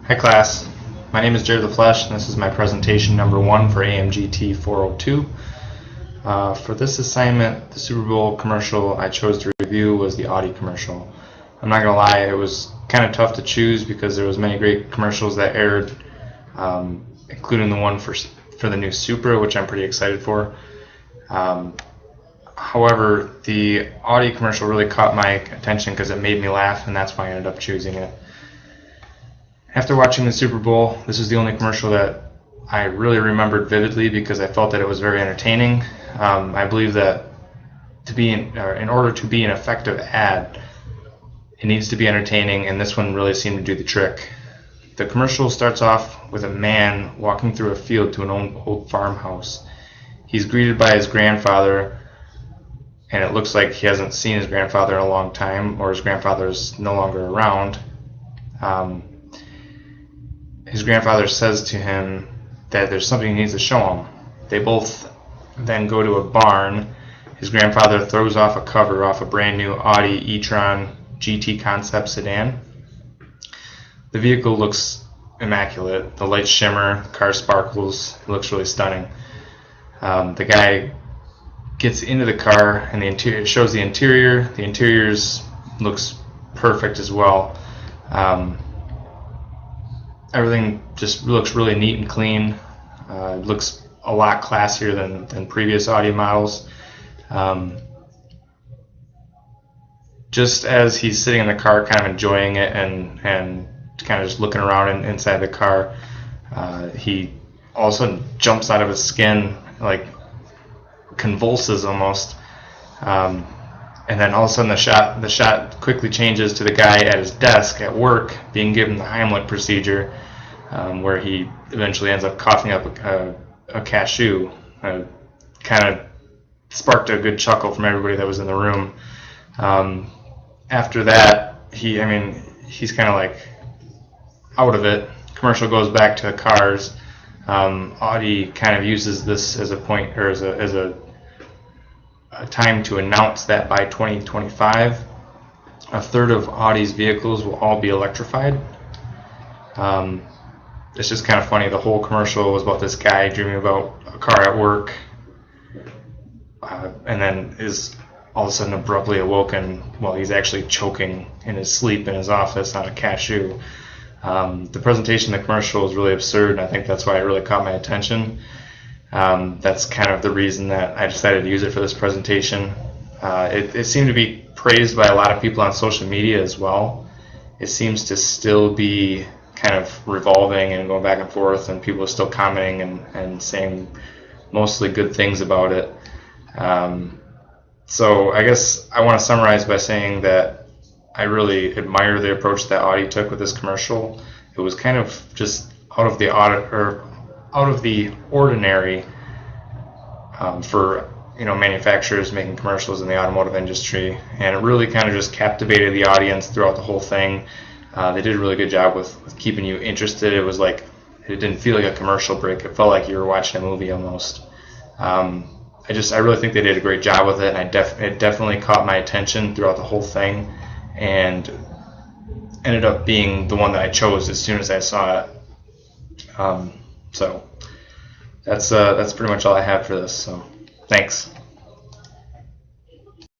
Hi class, my name is Jared the Flesh and this is my presentation number 1 for AMGT 402. For this assignment, the Super Bowl commercial I chose to review was the Audi commercial. I'm not going to lie, it was kind of tough to choose because there was many great commercials that aired, including the one for the new Supra, which I'm pretty excited for. However, the Audi commercial really caught my attention because it made me laugh, and that's why I ended up choosing it. After watching the Super Bowl, this is the only commercial that I really remembered vividly because I felt that it was very entertaining. I believe that in order to be an effective ad, it needs to be entertaining, and this one really seemed to do the trick. The commercial starts off with a man walking through a field to an old farmhouse. He's greeted by his grandfather, and it looks like he hasn't seen his grandfather in a long time, or his grandfather's no longer around. His grandfather says to him that there's something he needs to show him. They both then go to a barn. His grandfather throws off a cover off a brand new Audi e-tron GT concept sedan. The vehicle looks immaculate. The lights shimmer, the car sparkles. It looks really stunning. The guy gets into the car, and it shows the interior. The interiors looks perfect as well. Everything just looks really neat and clean. It looks a lot classier than previous Audi models. Just as he's sitting in the car kind of enjoying it and kind of just looking around inside the car, he all of a sudden jumps out of his skin, like convulses almost. And then all of a sudden the shot quickly changes to the guy at his desk at work being given the Heimlich procedure, where he eventually ends up coughing up a cashew. Kind of sparked a good chuckle from everybody that was in the room. After that, he's kind of like out of it. Commercial goes back to the cars. Audi kind of uses this as a point, or as a time to announce that by 2025, a third of Audi's vehicles will all be electrified. It's just kind of funny. The whole commercial was about this guy dreaming about a car at work, and then is all of a sudden abruptly awoken while he's actually choking in his sleep in his office on a cashew. The presentation of the commercial is really absurd, and I think that's why it really caught my attention. That's kind of the reason that I decided to use it for this presentation. It seemed to be praised by a lot of people on social media as well. It seems to still be kind of revolving and going back and forth, and people are still commenting and saying mostly good things about it. So I guess I want to summarize by saying that I really admire the approach that Audi took with this commercial. It was kind of just out of the ordinary for manufacturers making commercials in the automotive industry, and it really kind of just captivated the audience throughout the whole thing. They did a really good job with keeping you interested. It was like, it didn't feel like a commercial break. It felt like you were watching a movie almost. I really think they did a great job with it, and it definitely caught my attention throughout the whole thing, and ended up being the one that I chose as soon as I saw it. So that's pretty much all I have for this. So thanks.